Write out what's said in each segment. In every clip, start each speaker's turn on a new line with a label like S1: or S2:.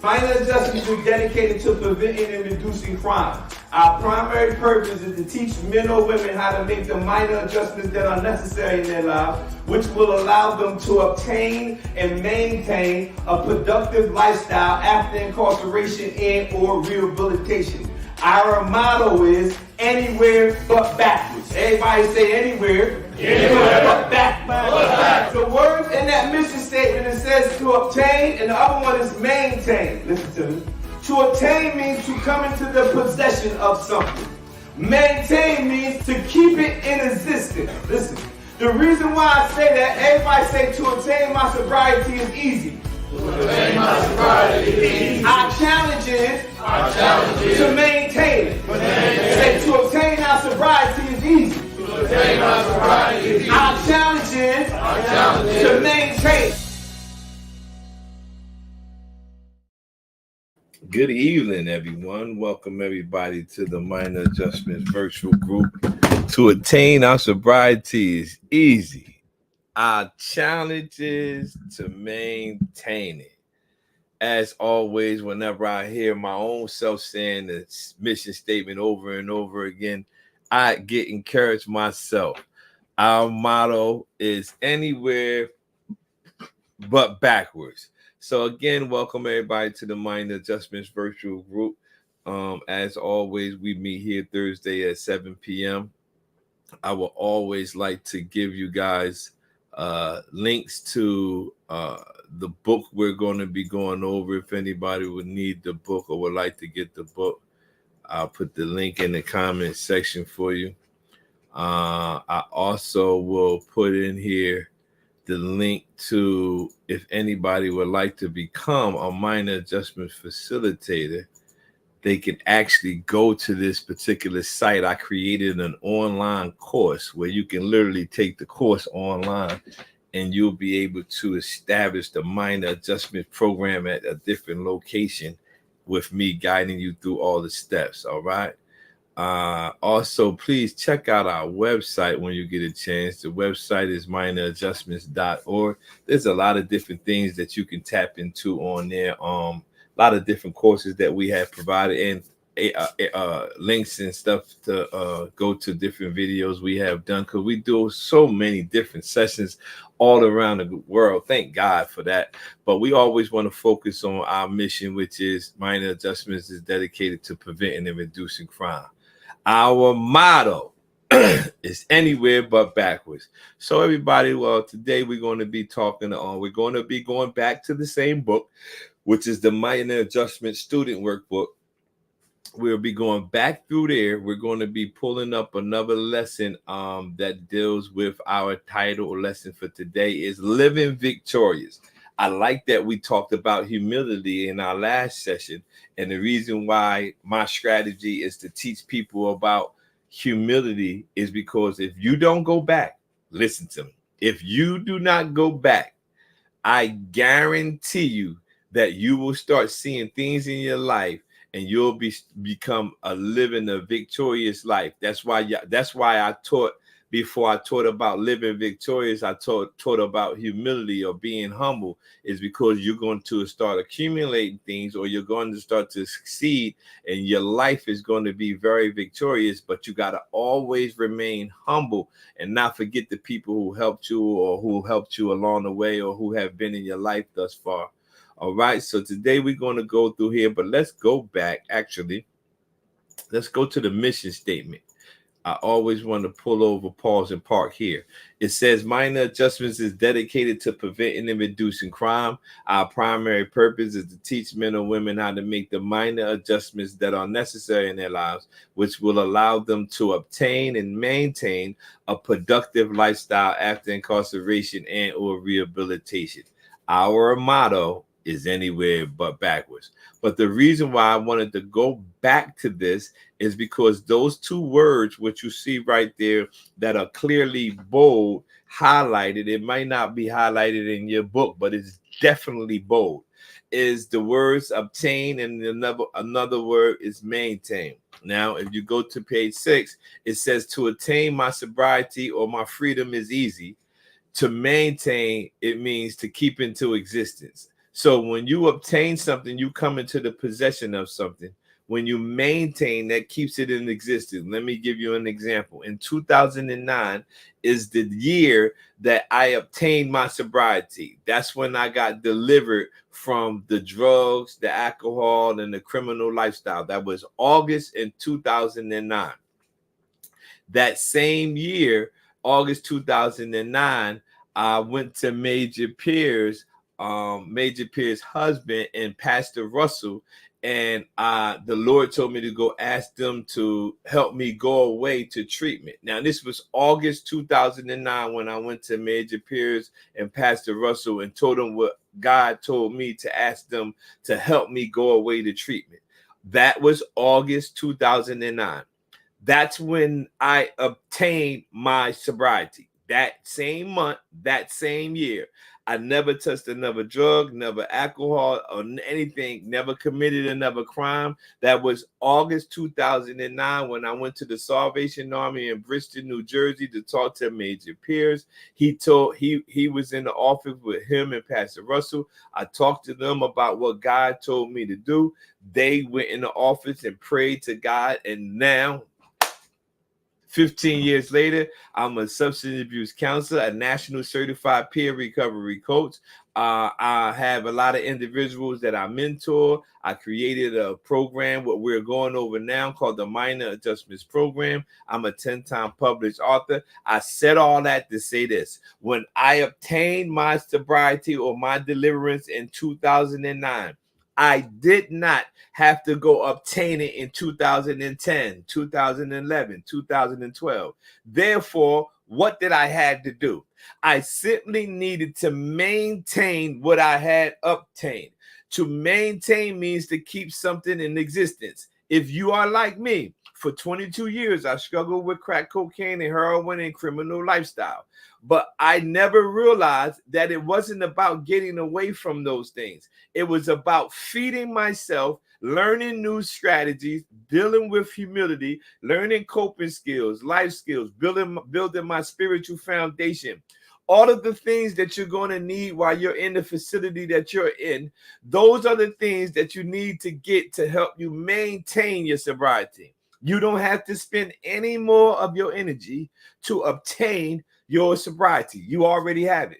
S1: Minor adjustments are dedicated to preventing and reducing crime. Our primary purpose is to teach men or women how to make the minor adjustments that are necessary in their lives, which will allow them to obtain and maintain a productive lifestyle after incarceration and or rehabilitation. Our motto is anywhere but backwards. Everybody say anywhere but backwards. The words in that mission statement, it says to obtain, and the other one is maintain. Listen to me. To obtain means to come into the possession of something. Maintain means to keep it in existence. Listen. The reason why I say that, everybody say to obtain my sobriety is easy. Our challenge is to maintain it. Say to obtain our sobriety is easy. Our challenge is to maintain it.
S2: Good evening, everyone. Welcome everybody to the Minor Adjustments Virtual Group. To attain our sobriety is easy. Our challenge is to maintain it. As always, whenever I hear my own self saying the mission statement over and over again, I get encouraged myself. Our motto is anywhere but backwards. So again, welcome everybody to the Minor Adjustments Virtual Group. As always, we meet here Thursday at 7 p.m. I will always like to give you guys links to the book we're going to be going over. If anybody would need the book or would like to get the book, I'll put the link in the comment section for you. I also will put in here the link to if anybody would like to become a minor adjustment facilitator, they can actually go to this particular site. I created an online course where you can literally take the course online and you'll be able to establish the minor adjustment program at a different location with me guiding you through all the steps. All right. Also, please check out our website when you get a chance. The website is minoradjustments.org. There's a lot of different things that you can tap into on there. A lot of different courses that we have provided and links and stuff to go to different videos we have done, because we do so many different sessions all around the world. Thank God for that. But we always want to focus on our mission, which is minor adjustments is dedicated to preventing and reducing crime. Our motto is anywhere but backwards. So everybody, well, today we're going to be talking on, we're going to be going back to the same book, which is the Minor Adjustment Student Workbook. We'll be going back through there. We're going to be pulling up another lesson that deals with our title or lesson for today is Living Victorious. I like that we talked about humility in our last session. And the reason why my strategy is to teach people about humility is because if you don't go back, listen to me. If you do not go back, I guarantee you that you will start seeing things in your life and you'll become a living a victorious life. That's why I taught, before I taught about living victorious, I taught about humility or being humble, is because you're going to start accumulating things, or you're going to start to succeed, and your life is going to be very victorious. But you got to always remain humble and not forget the people who helped you or who helped you along the way or who have been in your life thus far. All right. So today we're going to go through here, but let's go back. Actually, let's go to the mission statement. I always want to pull over, pause, and park here. It says minor adjustments is dedicated to preventing and reducing crime. Our primary purpose is to teach men and women how to make the minor adjustments that are necessary in their lives, which will allow them to obtain and maintain a productive lifestyle after incarceration and or rehabilitation. Our motto is anywhere but backwards. But the reason why I wanted to go back to this is because those two words, which you see right there, that are clearly bold, highlighted, it might not be highlighted in your book, but it's definitely bold, is the words obtain, and another word is maintain. Now, if you go to page 6, it says to attain my sobriety or my freedom is easy. To maintain, it means to keep into existence. So when you obtain something, you come into the possession of something. When you maintain, that keeps it in existence. Let me give you an example. In 2009 is the year that I obtained my sobriety. That's when I got delivered from the drugs, the alcohol, and the criminal lifestyle. That was August in 2009. That same year, August 2009, I went to Major Pierce husband and Pastor Russell, and the Lord told me to go ask them to help me go away to treatment. Now, this was August 2009 when I went to Major Pierce and Pastor Russell and told them what God told me to ask them to help me go away to treatment. That was August 2009. That's when I obtained my sobriety. That same month, that same year. I never touched another drug, never alcohol or anything, never committed another crime. That was August 2009 when I went to the Salvation Army in Bristol, New Jersey to talk to Major Pierce. He was in the office with him and Pastor Russell. I talked to them about what God told me to do. They went in the office and prayed to God, and now 15 years later, I'm a substance abuse counselor, a national certified peer recovery coach. I have a lot of individuals that I mentor. I created a program, what we're going over now, called the Minor Adjustments Program. I'm a 10-time published author. I said all that to say this. When I obtained my sobriety or my deliverance in 2009, I did not have to go obtain it in 2010, 2011, 2012. Therefore, what did I have to do? I simply needed to maintain what I had obtained. To maintain means to keep something in existence. If you are like me, for 22 years, I struggled with crack cocaine and heroin and criminal lifestyle. But I never realized that it wasn't about getting away from those things. It was about feeding myself, learning new strategies, dealing with humility, learning coping skills, life skills, building my spiritual foundation. All of the things that you're going to need while you're in the facility that you're in, those are the things that you need to get to help you maintain your sobriety. You don't have to spend any more of your energy to obtain your sobriety. You already have it.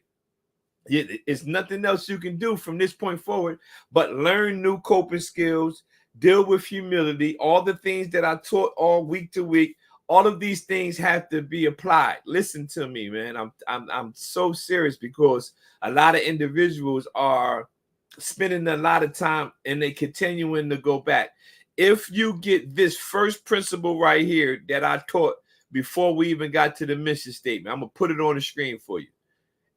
S2: It's nothing else you can do from this point forward but learn new coping skills, deal with humility, all the things that I taught all week to week. All of these things have to be applied. Listen to me, man. I'm so serious because a lot of individuals are spending a lot of time and they continuing to go back. If you get this first principle right here that I taught before we even got to the mission statement, I'm going to put it on the screen for you.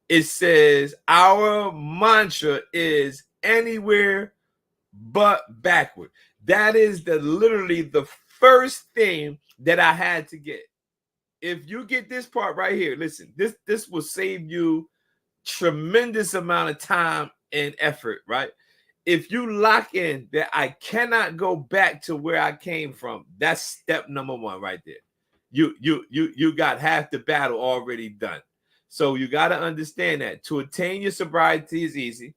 S2: It says our mantra is anywhere but backward. That is literally the first thing that I had to get. If you get this part right here, listen, this will save you tremendous amount of time and effort, right? If you lock in that I cannot go back to where I came from, that's step number one right there. You got half the battle already done. So you got to understand that to attain your sobriety is easy.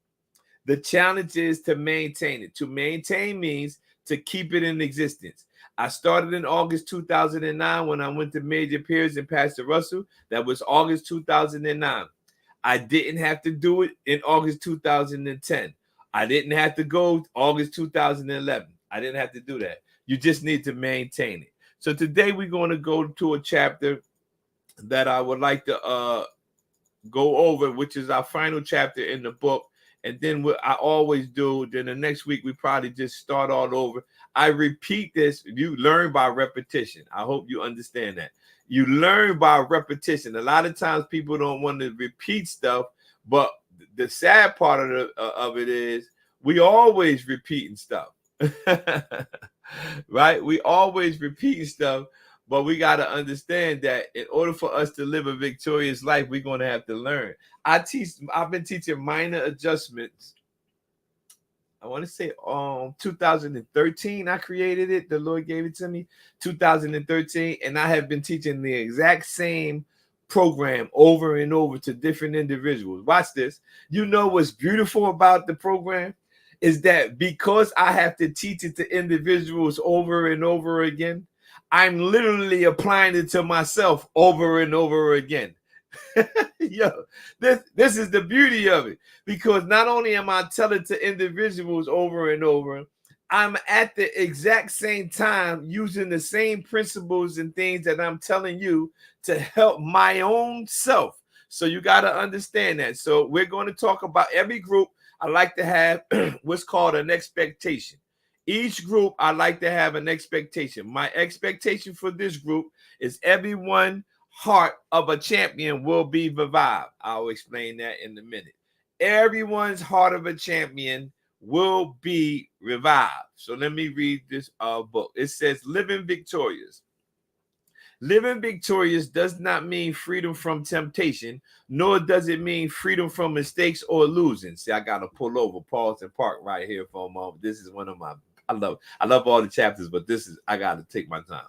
S2: The challenge is to maintain it. To maintain means to keep it in existence. I started in August 2009 when I went to Major Pierce and Pastor Russell. That was August 2009. I didn't have to do it in August 2010. I didn't have to go August 2011. I didn't have to do that. You just need to maintain it. So today we're going to go to a chapter that I would like to go over, which is our final chapter in the book. And then what I always do, then the next week we probably just start all over. I repeat this. You learn by repetition. I hope you understand that. You learn by repetition. A lot of times people don't want to repeat stuff, but the sad part of it is we always repeating stuff. Right? We always repeating stuff, but we got to understand that in order for us to live a victorious life, we're going to have to learn. I've been teaching minor adjustments. I want to say 2013 I created it. The Lord gave it to me 2013, and I have been teaching the exact same program over and over to different individuals. Watch this. You know what's beautiful about the program is that because I have to teach it to individuals over and over again, I'm literally applying it to myself over and over again. Yo, this is the beauty of it, because not only am I telling to individuals over and over, I'm at the exact same time using the same principles and things that I'm telling you to help my own self. So you got to understand that. So we're going to talk about every group. I like to have what's called an expectation. Each group, I like to have an expectation. My expectation for this group is everyone heart of a champion will be revived. I'll explain that in a minute. Everyone's heart of a champion will be revived. So let me read this book. It says, Living Victorious. Living victorious does not mean freedom from temptation, nor does it mean freedom from mistakes or losing. See, I got to pull over, pause, and park right here for a moment. This is one of my, I love all the chapters, but I got to take my time.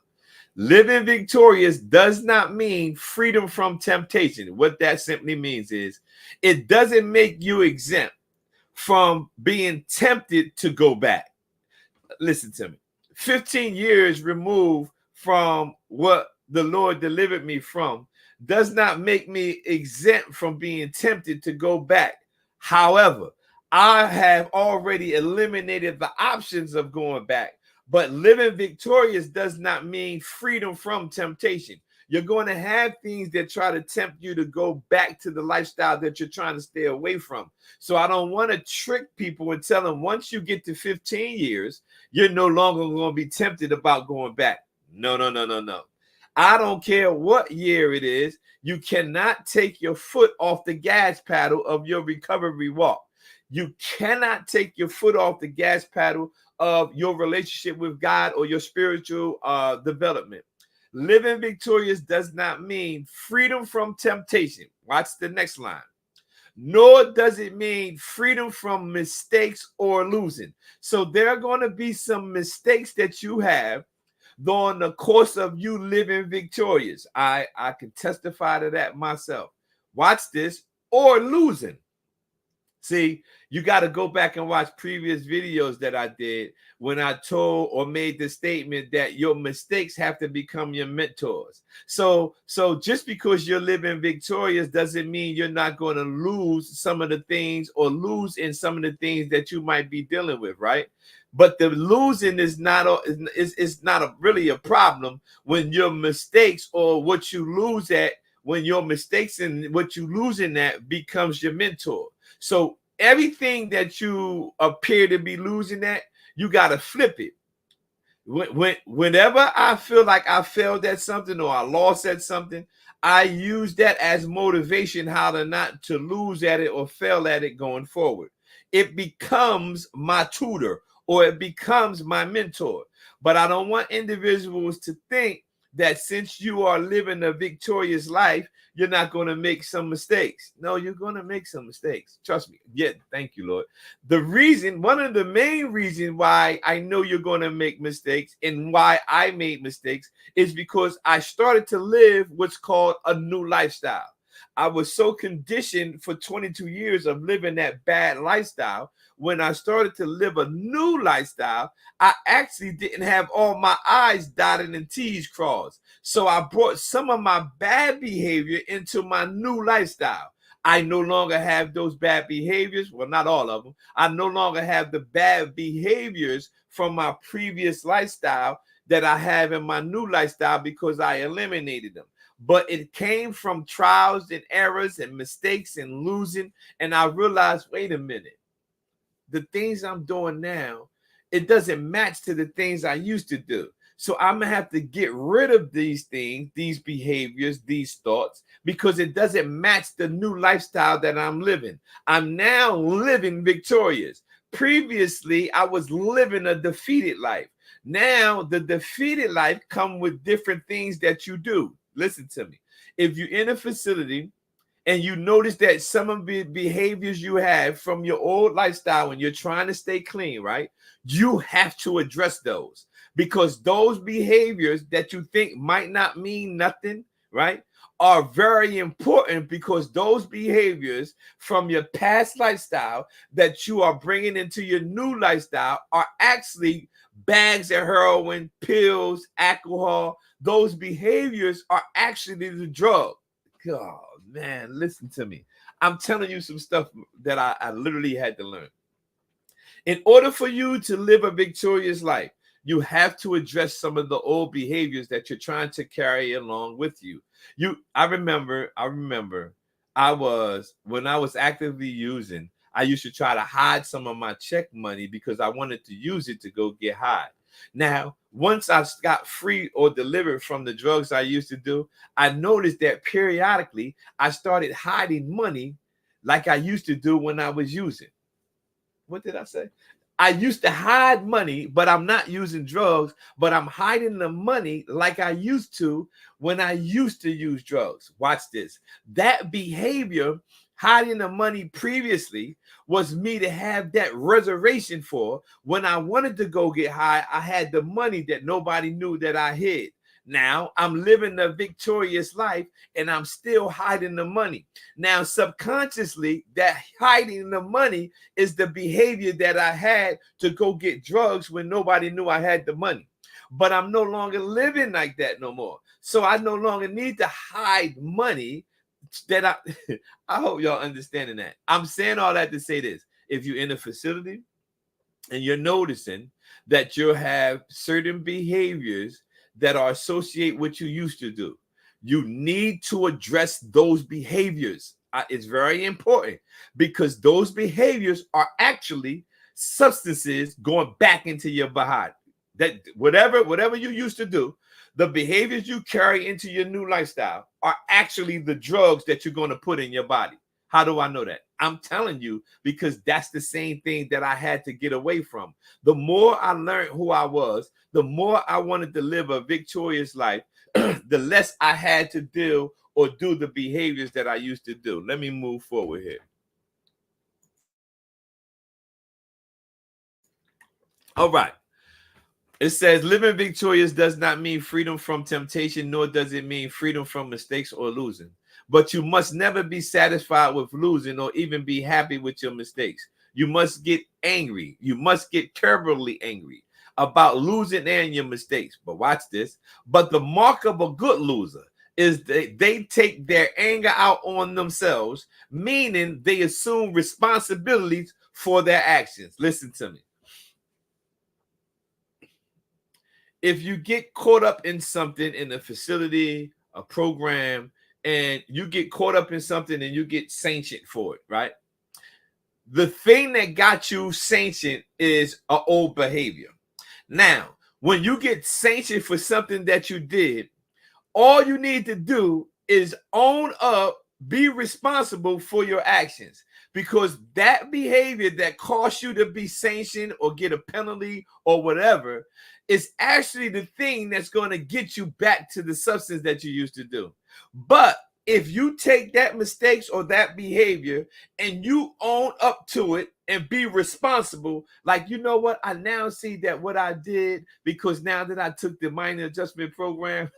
S2: Living victorious does not mean freedom from temptation. What that simply means is it doesn't make you exempt from being tempted to go back. Listen to me. 15 years removed from what the Lord delivered me from does not make me exempt from being tempted to go back. However, I have already eliminated the options of going back. But living victorious does not mean freedom from temptation. You're going to have things that try to tempt you to go back to the lifestyle that you're trying to stay away from. So I don't want to trick people and tell them once you get to 15 years, you're no longer going to be tempted about going back. No. I don't care what year it is. You cannot take your foot off the gas pedal of your recovery walk. You cannot take your foot off the gas pedal of your relationship with God or your spiritual development. Living victorious does not mean freedom from temptation. Watch the next line. Nor does it mean freedom from mistakes or losing. So there are going to be some mistakes that you have during the course of you living victorious. I can testify to that myself. Watch this. Or losing. See, you got to go back and watch previous videos that I did when I told or made the statement that your mistakes have to become your mentors. So just because you're living victorious doesn't mean you're not going to lose some of the things or lose in some of the things that you might be dealing with, right? But the losing is not really a problem when your mistakes or what you lose at, when your mistakes and what you lose in that becomes your mentor. So everything that you appear to be losing at, you got to flip it. Whenever I feel like I failed at something or I lost at something, I use that as motivation how to not to lose at it or fail at it going forward. It becomes my tutor or it becomes my mentor. But I don't want individuals to think that since you are living a victorious life, you're not going to make some mistakes. No, you're going to make some mistakes. Trust me. Yeah, thank you, Lord. One of the main reasons why I know you're going to make mistakes and why I made mistakes is because I started to live what's called a new lifestyle. I was so conditioned for 22 years of living that bad lifestyle. When I started to live a new lifestyle, I actually didn't have all my I's dotted and T's crossed. So I brought some of my bad behavior into my new lifestyle. I no longer have those bad behaviors. Well, not all of them. I no longer have the bad behaviors from my previous lifestyle that I have in my new lifestyle because I eliminated them. But it came from trials and errors and mistakes and losing. And I realized, wait a minute, the things I'm doing now, it doesn't match to the things I used to do. So I'm going to have to get rid of these things, these behaviors, these thoughts, because it doesn't match the new lifestyle that I'm living. I'm now living victorious. Previously, I was living a defeated life. Now, the defeated life comes with different things that you do. Listen to me. If you're in a facility and you notice that some of the behaviors you have from your old lifestyle and you're trying to stay clean, right? You have to address those because those behaviors that you think might not mean nothing right, are very important because those behaviors from your past lifestyle that you are bringing into your new lifestyle are actually bags of heroin, pills, alcohol. Those behaviors are actually the drug. God, man, listen to me. I'm telling you some stuff that I literally had to learn. In order for you to live a victorious life, you have to address some of the old behaviors that you're trying to carry along with you. I remember when I was actively using, I used to try to hide some of my check money because I wanted to use it to go get high. Now, once I got free or delivered from the drugs I used to do, I noticed that periodically I started hiding money like I used to do when I was using. What did I say? I used to hide money, but I'm not using drugs, but I'm hiding the money like I used to when I used to use drugs. Watch this. That behavior, hiding the money previously, was me to have that reservation for when I wanted to go get high. I had the money that nobody knew that I hid. Now I'm living a victorious life and I'm still hiding the money. Now, subconsciously, that hiding the money is the behavior that I had to go get drugs when nobody knew I had the money. But I'm no longer living like that no more. So I no longer need to hide money that I hope y'all understanding that. I'm saying all that to say this. If you're in a facility and you're noticing that you have certain behaviors that are associated with what you used to do, you need to address those behaviors. It's very important because those behaviors are actually substances going back into your body. That whatever you used to do, the behaviors you carry into your new lifestyle are actually the drugs that you're going to put in your body. How do I know that? I'm telling you because that's the same thing that I had to get away from. The more I learned who I was, the more I wanted to live a victorious life, the less I had to deal or do the behaviors that I used to do. Let me move forward here. All right. It says living victorious does not mean freedom from temptation, nor does it mean freedom from mistakes or losing. But you must never be satisfied with losing or even be happy with your mistakes. You must get angry. You must get terribly angry about losing and your mistakes. But watch this. But the mark of a good loser is that they take their anger out on themselves, meaning they assume responsibilities for their actions. Listen to me. If you get caught up in something in a facility, a program, and you get caught up in something and you get sanctioned for it, right? The thing that got you sanctioned is an old behavior. Now, when you get sanctioned for something that you did, all you need to do is own up, be responsible for your actions, because that behavior that caused you to be sanctioned or get a penalty or whatever is actually the thing that's going to get you back to the substance that you used to do. But if you take that mistakes or that behavior and you own up to it and be responsible, like, you know what, I now see that what I did, because now that I took the minor adjustment program,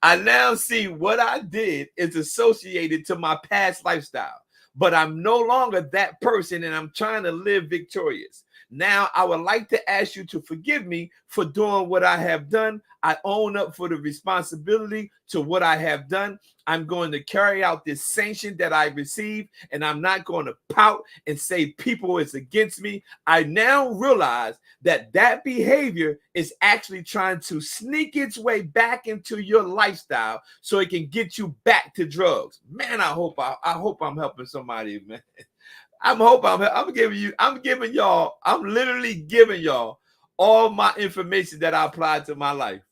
S2: I now see what I did is associated to my past lifestyle, but I'm no longer that person and I'm trying to live victorious. Now, I would like to ask you to forgive me for doing what I have done. I own up for the responsibility to what I have done. I'm going to carry out this sanction that I received, and I'm not going to pout and say people is against me. I now realize that that behavior is actually trying to sneak its way back into your lifestyle so it can get you back to drugs. Man, I hope I'm helping somebody, man. I'm literally giving y'all all my information that I applied to my life.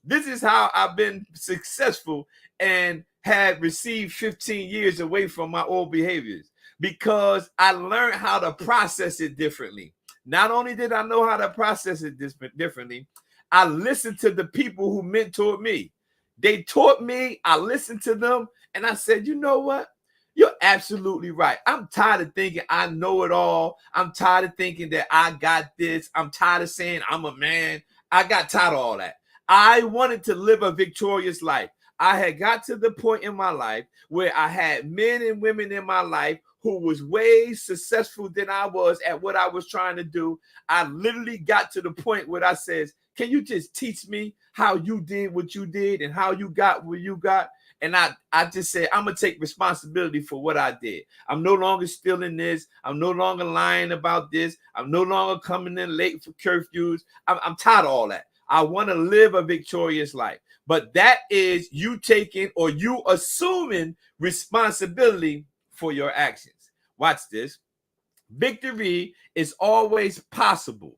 S2: This is how I've been successful and had received 15 years away from my old behaviors, because I learned how to process it differently. Not only did I know how to process it differently, I listened to the people who mentored me. They taught me, I listened to them, and I said, you know what? You're absolutely right. I'm tired of thinking I know it all. I'm tired of thinking that I got this. I'm tired of saying I'm a man. I got tired of all that. I wanted to live a victorious life. I had got to the point in my life where I had men and women in my life who was way successful than I was at what I was trying to do. I literally got to the point where I says, can you just teach me how you did what you did and how you got where you got? And I just said, I'm going to take responsibility for what I did. I'm no longer stealing this. I'm no longer lying about this. I'm no longer coming in late for curfews. I'm tired of all that. I want to live a victorious life. But that is you taking or you assuming responsibility for your actions. Watch this. Victory is always possible.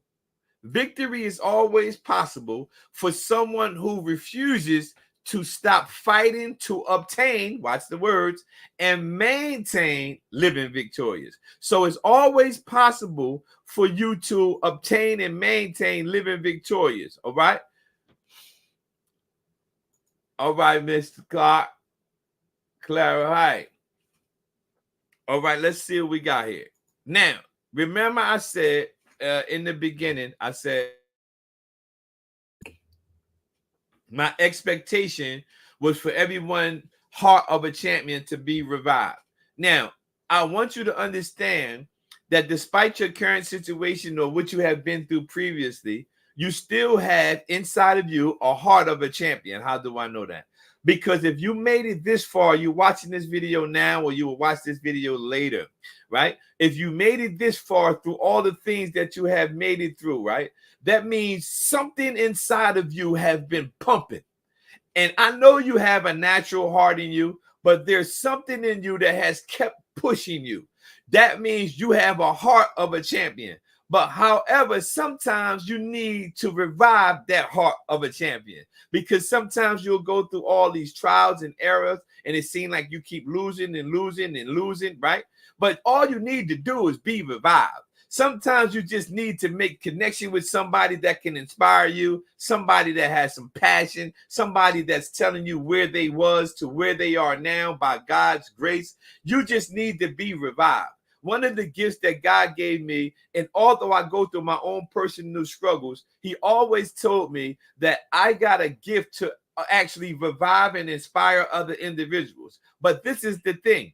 S2: Victory is always possible for someone who refuses to stop fighting to obtain, watch the words, and maintain living victorious. So it's always possible for you to obtain and maintain living victorious. All right. All right, Mr. Clark. Clara, hi. All right, let's see what we got here. Now, remember I said in the beginning, I said my expectation was for everyone heart of a champion to be revived. Now, I want you to understand that despite your current situation or what you have been through previously, you still have inside of you a heart of a champion. How do I know that? Because if you made it this far, you're watching this video now or you will watch this video later, right? If you made it this far through all the things that you have made it through, right? That means something inside of you have been pumping. And I know you have a natural heart in you, but there's something in you that has kept pushing you. That means you have a heart of a champion. But however, sometimes you need to revive that heart of a champion, because sometimes you'll go through all these trials and errors and it seems like you keep losing and losing and losing, right? But all you need to do is be revived. Sometimes you just need to make connection with somebody that can inspire you, somebody that has some passion, somebody that's telling you where they was to where they are now by God's grace. You just need to be revived. One of the gifts that God gave me, and although I go through my own personal struggles, he always told me that I got a gift to actually revive and inspire other individuals. But this is the thing.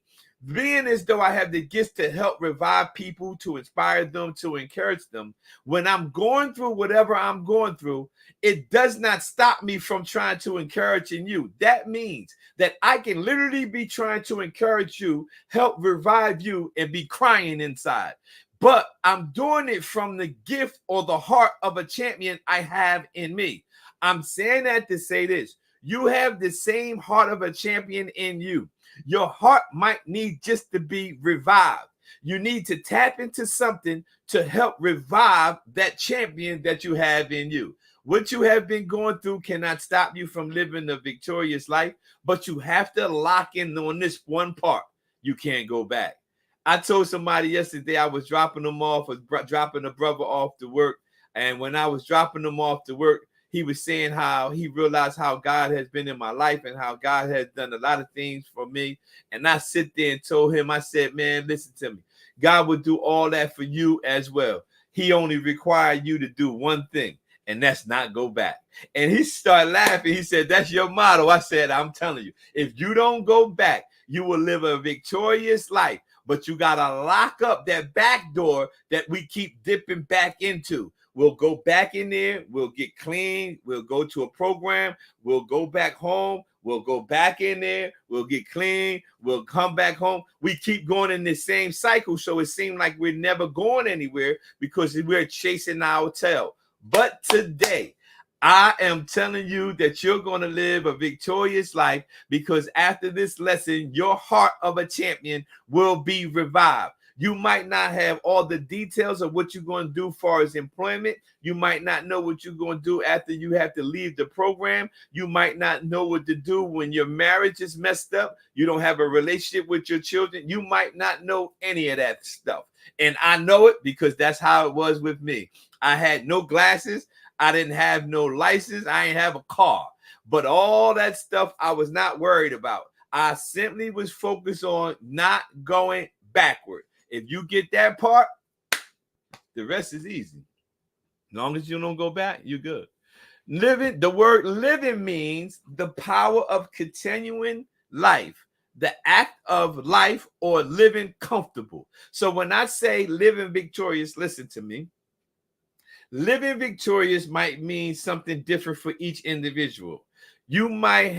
S2: Being as though I have the gift to help revive people, to inspire them, to encourage them, when I'm going through whatever I'm going through, it does not stop me from trying to encourage in you. That means that I can literally be trying to encourage you, help revive you, and be crying inside. But I'm doing it from the gift or the heart of a champion I have in me. I'm saying that to say this. You have the same heart of a champion in you. Your heart might need just to be revived. You need to tap into something to help revive that champion that you have in you. What you have been going through cannot stop you from living a victorious life, but you have to lock in on this one part. You can't go back. I told somebody yesterday I was dropping a brother off to work, and when I was dropping them off to work, he was saying how he realized how God has been in my life and how God has done a lot of things for me. And I sit there and told him, I said, man, listen to me. God will do all that for you as well. He only required you to do one thing, and that's not go back. And he started laughing. He said, that's your motto. I said, I'm telling you, if you don't go back, you will live a victorious life. But you got to lock up that back door that we keep dipping back into. We'll go back in there. We'll get clean. We'll go to a program. We'll go back home. We'll go back in there. We'll get clean. We'll come back home. We keep going in this same cycle. So it seems like we're never going anywhere because we're chasing our tail. But today, I am telling you that you're going to live a victorious life, because after this lesson, your heart of a champion will be revived. You might not have all the details of what you're going to do as far as employment. You might not know what you're going to do after you have to leave the program. You might not know what to do when your marriage is messed up. You don't have a relationship with your children. You might not know any of that stuff. And I know it because that's how it was with me. I had no glasses. I didn't have no license. I didn't have a car. But all that stuff I was not worried about. I simply was focused on not going backward. If you get that part, the rest is easy. As long as you don't go back, you're good. Living, the word living means the power of continuing life, the act of life, or living comfortable. So when I say living victorious, listen to me. Living victorious might mean something different for each individual. You might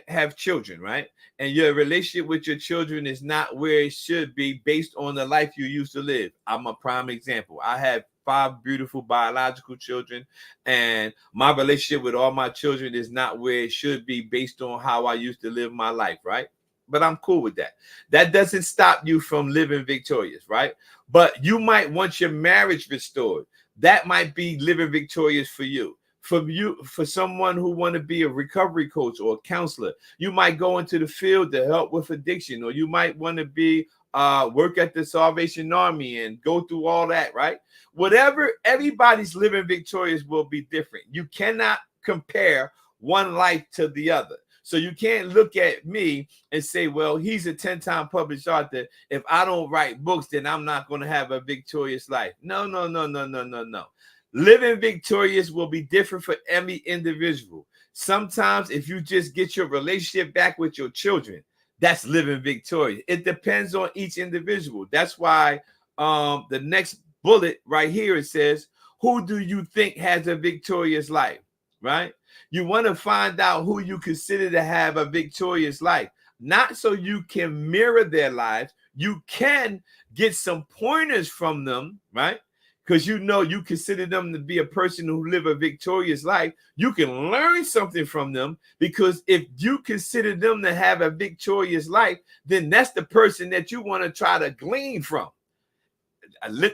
S2: have children, right? And your relationship with your children is not where it should be based on the life you used to live. I'm a prime example. I have 5 beautiful biological children, and my relationship with all my children is not where it should be based on how I used to live my life, right? But I'm cool with that. That doesn't stop you from living victorious, right? But you might want your marriage restored. That might be living victorious for you. For someone who want to be a recovery coach or a counselor, you might go into the field to help with addiction, or you might want to be work at the Salvation Army and go through all that, right? Whatever, everybody's living victorious will be different. You cannot compare one life to the other. So you can't look at me and say, well, he's a 10-time published author. If I don't write books, then I'm not going to have a victorious life. No. Living victorious will be different for every individual. Sometimes if you just get your relationship back with your children, that's living victorious. It depends on each individual. That's why the next bullet right here, it says, who do you think has a victorious life, right? You want to find out who you consider to have a victorious life, not so you can mirror their lives. You can get some pointers from them, right? Because you consider them to be a person who live a victorious life. You can learn something from them, because if you consider them to have a victorious life, then that's the person that you want to try to glean from.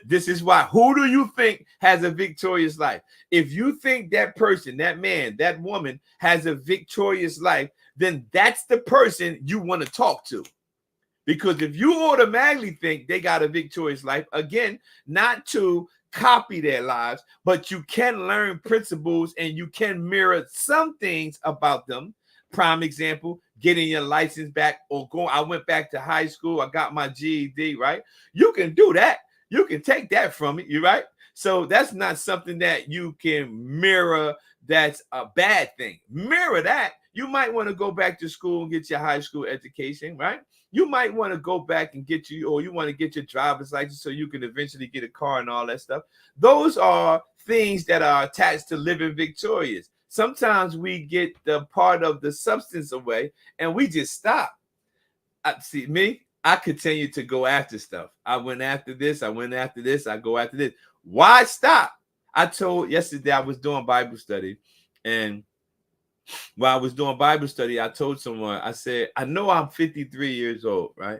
S2: This is why. Who do you think has a victorious life? If you think that person, that man, that woman has a victorious life, then that's the person you want to talk to. Because if you automatically think they got a victorious life, again, not to copy their lives, but you can learn principles and you can mirror some things about them. Prime example, getting your license back, or I went back to high school, I got my GED, right? You can do that. You can take that from it, you right? So that's not something that you can mirror. That's a bad thing. Mirror that. You might want to go back to school and get your high school education, right? You might want to go back and you want to get your driver's license so you can eventually get a car and all that stuff. Those are things that are attached to living victorious. Sometimes we get the part of the substance away and we just stop. I continue to go after stuff. I went after this. I go after this. Why stop? Yesterday I was doing Bible study, and while I was doing Bible study, I told someone, I said, I know I'm 53 years old, right?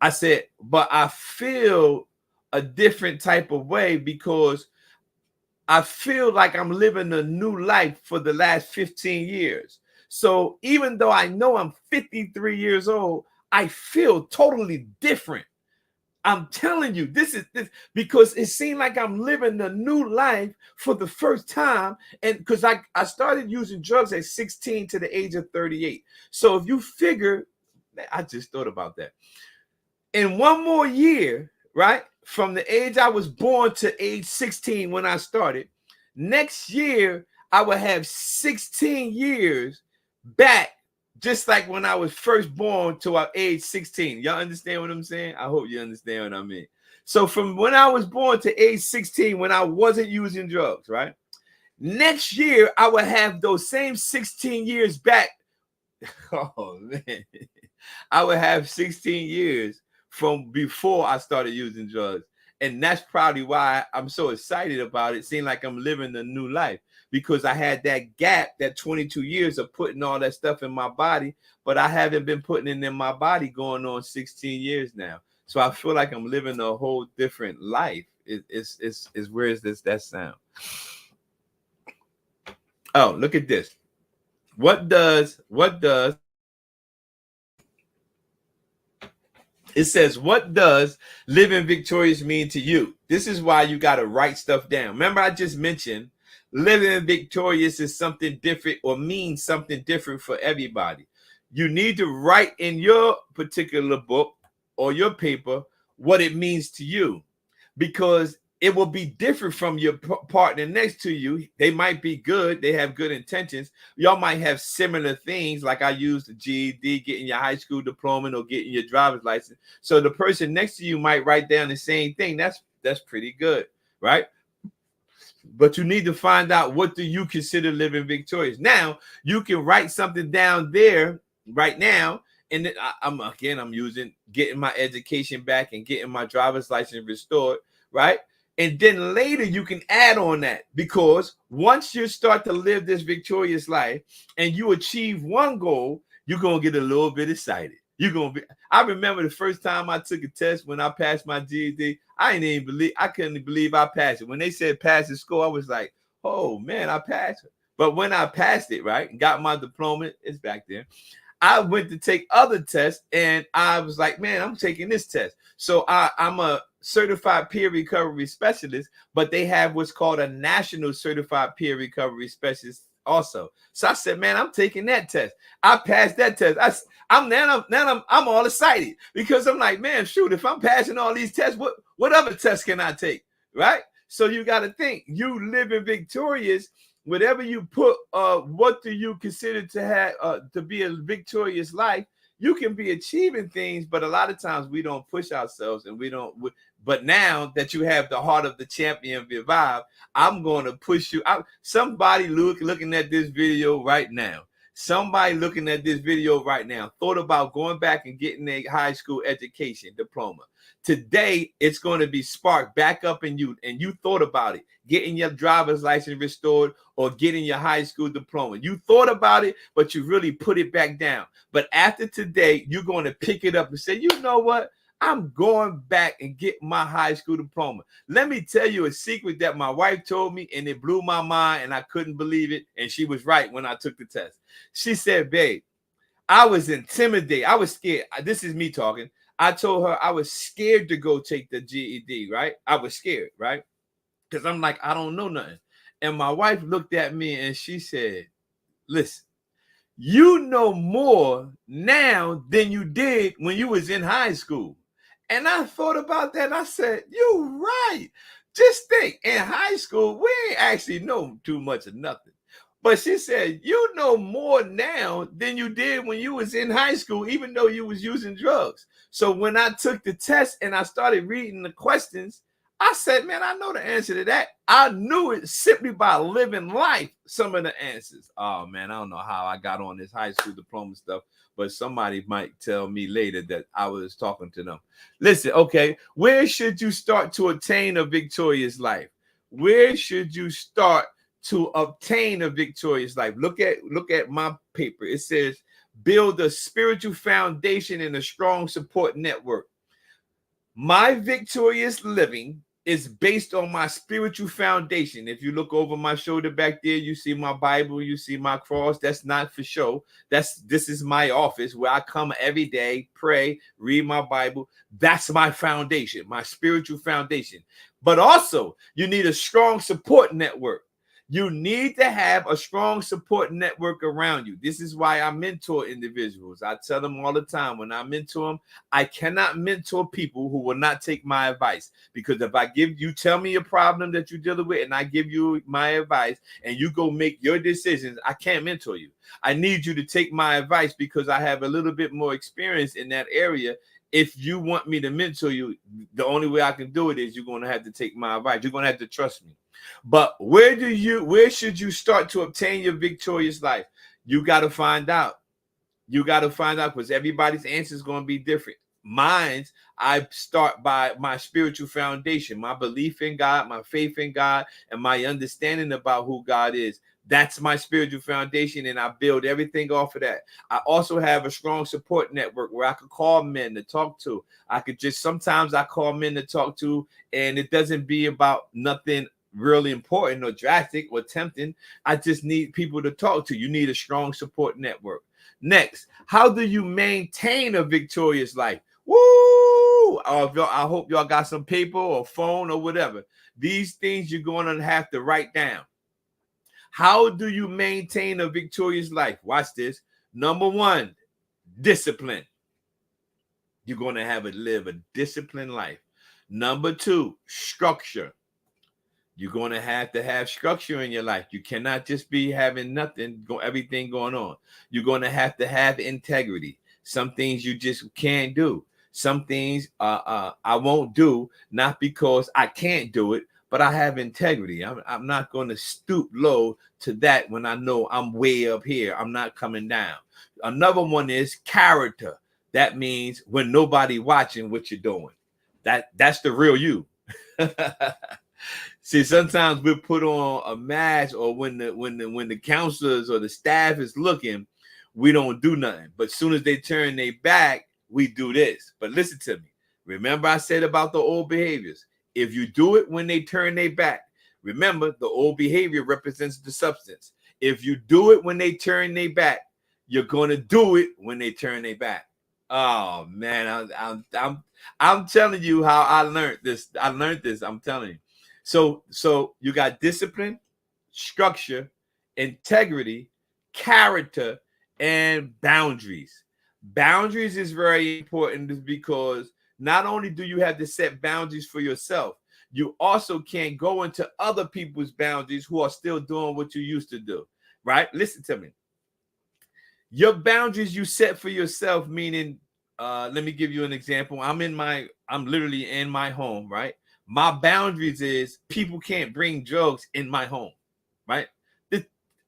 S2: I said, but I feel a different type of way because I feel like I'm living a new life for the last 15 years. So even though I know I'm 53 years old, I feel totally different. I'm telling you, this because it seemed like I'm living a new life for the first time. And because I started using drugs at 16 to the age of 38. So if you figure, I just thought about that. In one more year, right, from the age I was born to age 16 when I started, next year I will have 16 years back, just like when I was first born to age 16. Y'all understand what I'm saying? I hope you understand what I mean. So from when I was born to age 16, when I wasn't using drugs, right? Next year, I will have those same 16 years back. Oh, man. I would have 16 years from before I started using drugs. And that's probably why I'm so excited about it. Seeing like I'm living a new life, because I had that gap, that 22 years of putting all that stuff in my body, but I haven't been putting it in my body going on 16 years now. So I feel like I'm living a whole different life. It's where is that sound? Oh, look at this. What does it says, what does living victorious mean to you? This is why you got to write stuff down. Remember, I just mentioned living victorious is something different or means something different for everybody. You need to write in your particular book or your paper what it means to you, because it will be different from your partner next to you. They might be good. They have good intentions. Y'all might have similar things, like I used the GED, getting your high school diploma or getting your driver's license. So the person next to you might write down the same thing. That's pretty good, right? But you need to find out, what do you consider living victorious? Now, you can write something down there right now. And I'm using getting my education back and getting my driver's license restored, right? And then later you can add on that, because once you start to live this victorious life and you achieve one goal, you're going to get a little bit excited. I remember the first time I took a test when I passed my GED, I couldn't believe I passed it. When they said pass the score, I was like, oh man, I passed it. But when I passed it, right, and got my diploma, it's back there, I went to take other tests and I was like, man, I'm taking this test. So I'm a certified peer recovery specialist, but they have what's called a national certified peer recovery specialist also. So I said, man, I'm taking that test. I passed that test. I'm all excited, because I'm like, man, shoot, if I'm passing all these tests, what other tests can I take? Right? So you got to think, you living victorious. Whatever you put, what do you consider to have to be a victorious life? You can be achieving things, but a lot of times we don't push ourselves, and we don't. But now that you have the heart of the champion revive, I'm going to push you out. Somebody looking at this video right now. Somebody looking at this video right now thought about going back and getting a high school education diploma. Today, it's going to be sparked back up in you, and you thought about it, getting your driver's license restored or getting your high school diploma. You thought about it, but you really put it back down. But after today, you're going to pick it up and say, you know what? I'm going back and get my high school diploma. Let me tell you a secret that my wife told me, and it blew my mind, and I couldn't believe it. And she was right when I took the test. She said, babe, I was intimidated. I was scared. This is me talking. I told her I was scared to go take the GED, right? I was scared, right? Because I'm like, I don't know nothing. And my wife looked at me and she said, listen, you know more now than you did when you was in high school. And I thought about that. I said, you're right. Just think, in high school, we ain't actually know too much of nothing. But she said, you know more now than you did when you was in high school, even though you was using drugs. So when I took the test and I started reading the questions, I said, man, I know the answer to that. I knew it simply by living life, some of the answers. Oh, man, I don't know how I got on this high school diploma stuff, but somebody might tell me later that I was talking to them. Listen, okay, where should you start to attain a victorious life? Where should you start to obtain a victorious life? Look at my paper. It says, build a spiritual foundation and a strong support network. My victorious living is based on my spiritual foundation. If you look over my shoulder back there, you see my Bible, you see my cross. That's not for show. This is my office where I come every day, pray, read my Bible. That's my foundation, my spiritual foundation. But also, you need a strong support network. You need to have a strong support network around you. This is why I mentor individuals. I tell them all the time, when I mentor them, I cannot mentor people who will not take my advice. Because if you tell me a problem that you're dealing with and I give you my advice and you go make your decisions, I can't mentor you. I need you to take my advice because I have a little bit more experience in that area. If you want me to mentor you, the only way I can do it is you're going to have to take my advice. You're going to have to trust me. But where should you start to obtain your victorious life? You got to find out. You got to find out, because everybody's answer is going to be different. Mine's, I start by my spiritual foundation, my belief in God, my faith in God, and my understanding about who God is. That's my spiritual foundation, and I build everything off of that. I also have a strong support network where I could call men to talk to. Sometimes I call men to talk to, and it doesn't be about nothing really important or drastic or tempting. I just need people to talk to. You need a strong support network. Next, how do you maintain a victorious life? Woo! I hope y'all got some paper or phone or whatever. These things you're going to have to write down. How do you maintain a victorious life? Watch this. Number one, discipline. You're going to live a disciplined life. Number two, structure. You're going to have structure in your life. You cannot just be having everything going on. You're going to have integrity. Some things you just can't do. Some things I won't do, not because I can't do it, but I have integrity. I'm not going to stoop low to that when I know I'm way up here. I'm not coming down. Another one is character. That means when nobody watching what you're doing. That's the real you. See, sometimes we put on a mask, or when the counselors or the staff is looking, we don't do nothing. But as soon as they turn their back, we do this. But listen to me. Remember I said about the old behaviors. If you do it when they turn their back, remember the old behavior represents the substance. If you do it when they turn their back, you're going to do it when they turn their back. Oh man, I'm telling you how I learned this. I'm telling you. So you got discipline, structure, integrity, character, and boundaries. Boundaries is very important because not only do you have to set boundaries for yourself, you also can't go into other people's boundaries who are still doing what you used to do, right? Listen to me. Your boundaries you set for yourself, meaning, let me give you an example. I'm literally in my home, right? My boundaries is people can't bring drugs in my home, right?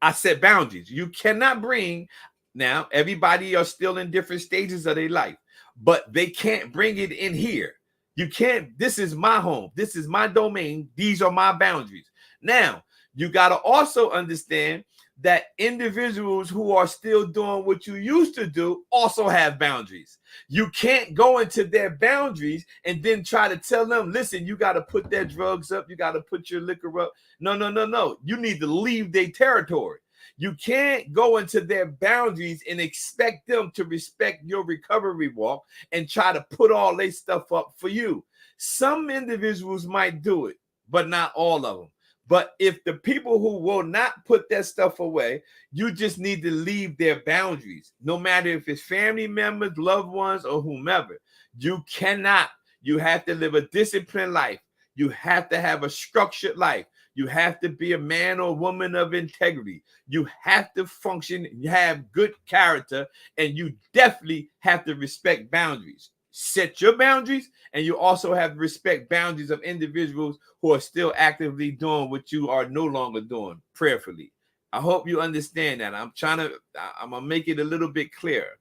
S2: I set boundaries. You cannot bring, now everybody are still in different stages of their life, but they can't bring it in here. You can't, this is my home. This is my domain. These are my boundaries. Now, you got to also understand that individuals who are still doing what you used to do also have boundaries. You can't go into their boundaries and then try to tell them, listen, you got to put their drugs up. You got to put your liquor up. No. You need to leave their territory. You can't go into their boundaries and expect them to respect your recovery walk and try to put all their stuff up for you. Some individuals might do it, but not all of them. But if the people who will not put that stuff away, you just need to leave their boundaries. No matter if it's family members, loved ones, or whomever, you cannot. You have to live a disciplined life. You have to have a structured life. You have to be a man or woman of integrity. You have to function, you have good character, and you definitely have to respect boundaries. Set your boundaries, and you also have to respect boundaries of individuals who are still actively doing what you are no longer doing prayerfully. I hope you understand that. I'm gonna make it a little bit clearer.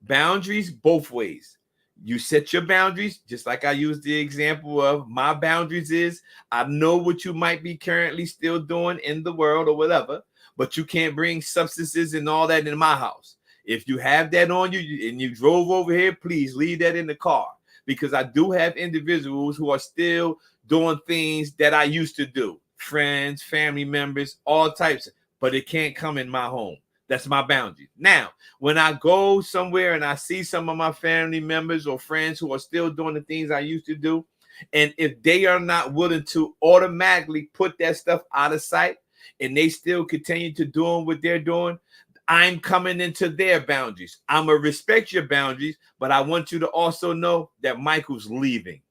S2: Boundaries both ways. You set your boundaries, just like I used the example of my boundaries is, I know what you might be currently still doing in the world or whatever, but you can't bring substances and all that in my house. If you have that on you and you drove over here, please leave that in the car, because I do have individuals who are still doing things that I used to do. Friends, family members, all types, but it can't come in my home. That's my boundary. Now, when I go somewhere and I see some of my family members or friends who are still doing the things I used to do, and if they are not willing to automatically put that stuff out of sight and they still continue to doing what they're doing, I'm coming into their boundaries. I'm going to respect your boundaries, but I want you to also know that Michael's leaving.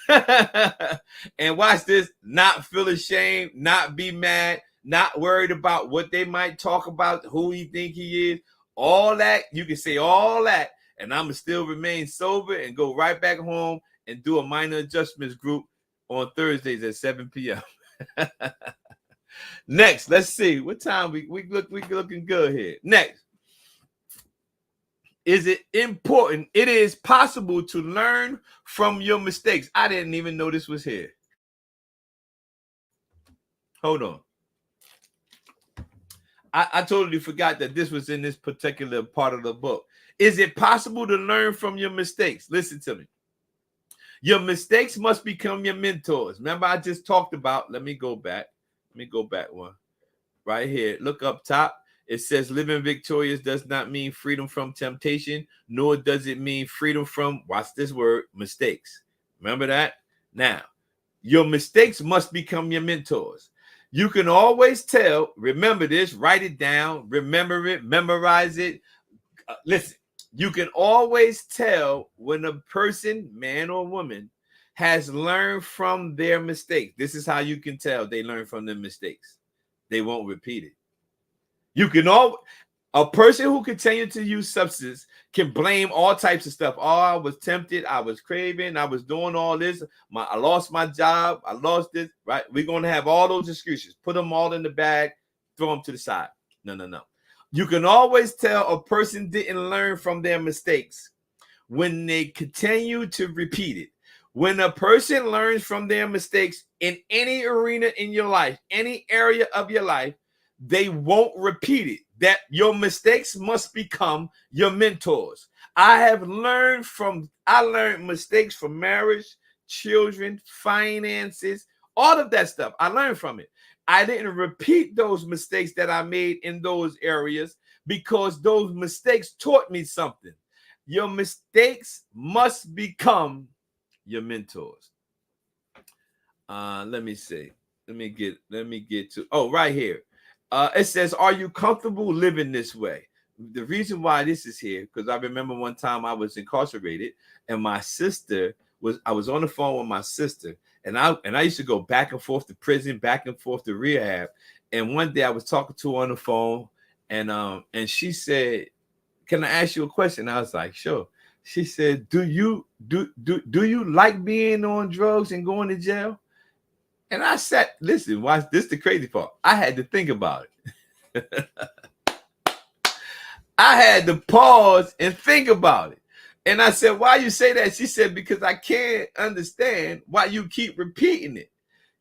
S2: And watch this, not feel ashamed, not be mad, not worried about what they might talk about, who he think he is, all that. You can say all that, and I'm going to still remain sober and go right back home and do a minor adjustments group on Thursdays at 7 p.m. Next, let's see what time we looking good here. Next, is it important? It is possible to learn from your mistakes. I didn't even know this was here. Hold on. I totally forgot that this was in this particular part of the book. Is it possible to learn from your mistakes? Listen to me. Your mistakes must become your mentors. Remember, I just talked about, let me go back one. Right here. Look up top. It says living victorious does not mean freedom from temptation, nor does it mean freedom from, watch this word, mistakes. Remember that? Now, your mistakes must become your mentors. You can always tell, remember this, write it down, remember it, memorize it. Listen, you can always tell when a person, man or woman, has learned from their mistakes. This is how you can tell they learn from their mistakes. They won't repeat it. You can a person who continues to use substance can blame all types of stuff. Oh, I was tempted, I was craving, I was doing all this. I lost my job, I lost this, right? We're going to have all those excuses. Put them all in the bag, throw them to the side. No. You can always tell a person didn't learn from their mistakes when they continue to repeat it. When a person learns from their mistakes in any arena in your life, any area of your life, they won't repeat it. That your mistakes must become your mentors. I learned mistakes from marriage, children, finances, all of that stuff. I learned from it. I didn't repeat those mistakes that I made in those areas because those mistakes taught me something. Your mistakes must become your mentors. Let me see. Let me get to right here. It says, are you comfortable living this way? The reason why this is here, because I remember one time I was incarcerated and I was on the phone with my sister, and I used to go back and forth to prison, back and forth to rehab. And one day I was talking to her on the phone, and she said, can I ask you a question? I was like, sure. She said, do you like being on drugs and going to jail? And I sat, listen, watch this, the crazy part. I had to think about it. I had to pause and think about it. And I said, why you say that? She said, because I can't understand why you keep repeating it.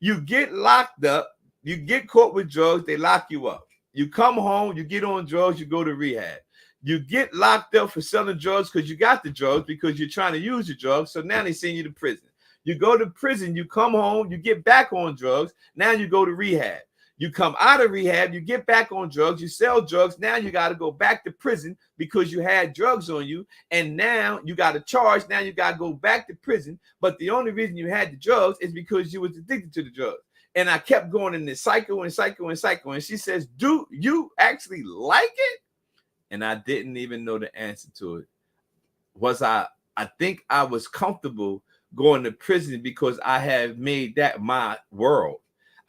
S2: You get locked up, you get caught with drugs, they lock you up. You come home, you get on drugs, you go to rehab. You get locked up for selling drugs because you got the drugs, because you're trying to use the drugs. So now they send you to prison. You go to prison, you come home, you get back on drugs. Now you go to rehab. You come out of rehab, you get back on drugs, you sell drugs. Now you got to go back to prison because you had drugs on you. And now you got a charge. Now you got to go back to prison. But the only reason you had the drugs is because you was addicted to the drugs. And I kept going in this cycle and cycle and cycle. And she says, do you actually like it? And I didn't even know the answer to it. I think I was comfortable going to prison because I have made that my world.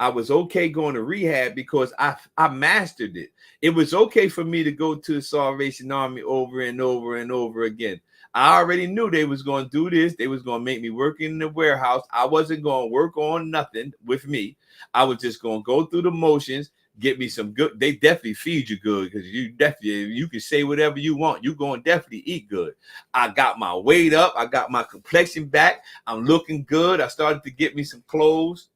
S2: I was okay going to rehab because I mastered it. It was okay for me to go to the Salvation Army over and over and over again. I already knew they was going to do this. They was going to make me work in the warehouse. I wasn't going to work on nothing with me. I was just going to go through the motions, get me some good. They definitely feed you good because you can say whatever you want. You're going to definitely eat good. I got my weight up. I got my complexion back. I'm looking good. I started to get me some clothes.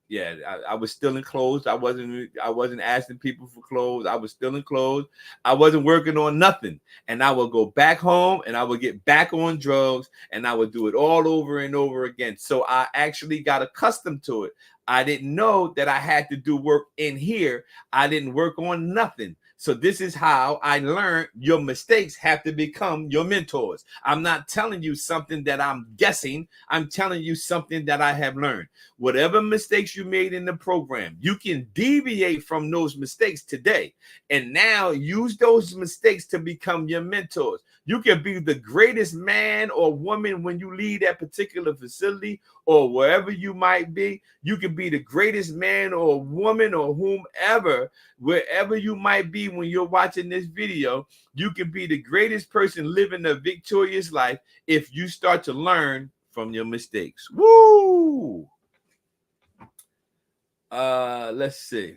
S2: Yeah, I was still in clothes. I wasn't asking people for clothes. I was still in clothes. I wasn't working on nothing. And I would go back home and I would get back on drugs and I would do it all over and over again. So I actually got accustomed to it. I didn't know that I had to do work in here. I didn't work on nothing. So this is how I learned your mistakes have to become your mentors. I'm not telling you something that I'm guessing. I'm telling you something that I have learned. Whatever mistakes you made in the program, you can deviate from those mistakes today and now use those mistakes to become your mentors. You can be the greatest man or woman when you leave that particular facility or wherever you might be. You can be the greatest man or woman or whomever, wherever you might be when you're watching this video. You can be the greatest person living a victorious life if you start to learn from your mistakes. Woo! Let's see.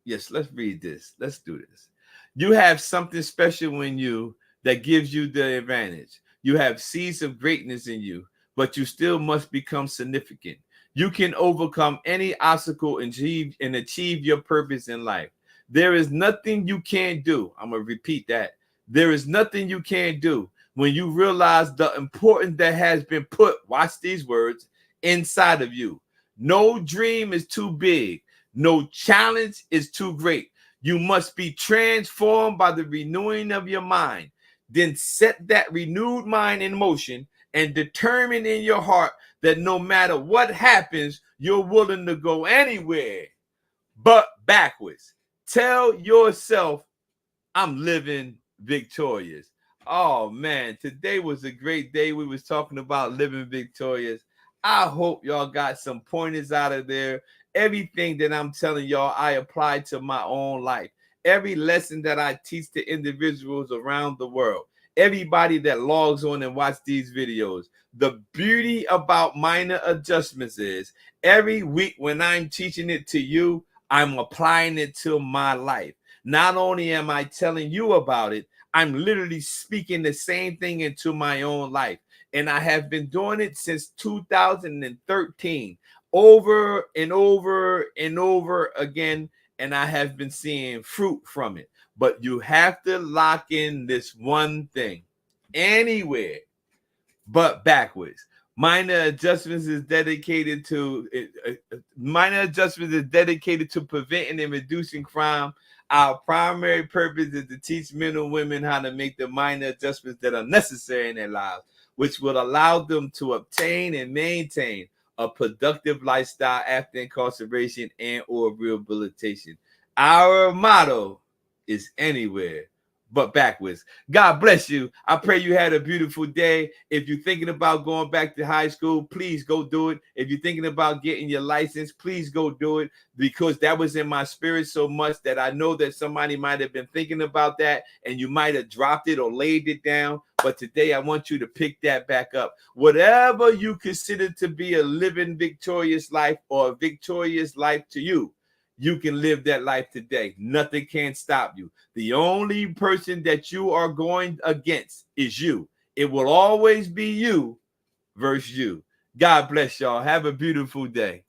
S2: Yes, let's read this. Let's do this. You have something special in you that gives you the advantage. You have seeds of greatness in you, but you still must become significant. You can overcome any obstacle and achieve your purpose in life. There is nothing you can't do. I'm going to repeat that. There is nothing you can't do when you realize the importance that has been put, watch these words, inside of you. No dream is too big. No challenge is too great. You must be transformed by the renewing of your mind. Then set that renewed mind in motion and determine in your heart that no matter what happens, you're willing to go anywhere but backwards. Tell yourself, I'm living victorious. Oh man, today was a great day. We was talking about living victorious. I hope y'all got some pointers out of there. Everything that I'm telling y'all, I apply to my own life. Every lesson that I teach to individuals around the world, everybody that logs on and watch these videos. The beauty about minor adjustments is every week when I'm teaching it to you, I'm applying it to my life. Not only am I telling you about it, I'm literally speaking the same thing into my own life. And I have been doing it since 2013, over and over and over again. And I have been seeing fruit from it. But you have to lock in this one thing anywhere but backwards. Minor adjustments is dedicated to preventing and reducing crime. Our primary purpose is to teach men and women how to make the minor adjustments that are necessary in their lives, which will allow them to obtain and maintain a productive lifestyle after incarceration and or rehabilitation. Our motto is anywhere but backwards. God bless you. I pray you had a beautiful day. If you're thinking about going back to high school, please go do it. If you're thinking about getting your license, please go do it, because that was in my spirit so much that I know that somebody might have been thinking about that and you might have dropped it or laid it down. But today I want you to pick that back up. Whatever you consider to be a living victorious life or a victorious life to you, you can live that life today. Nothing can stop you. The only person that you are going against is you. It will always be you versus you. God bless y'all. Have a beautiful day.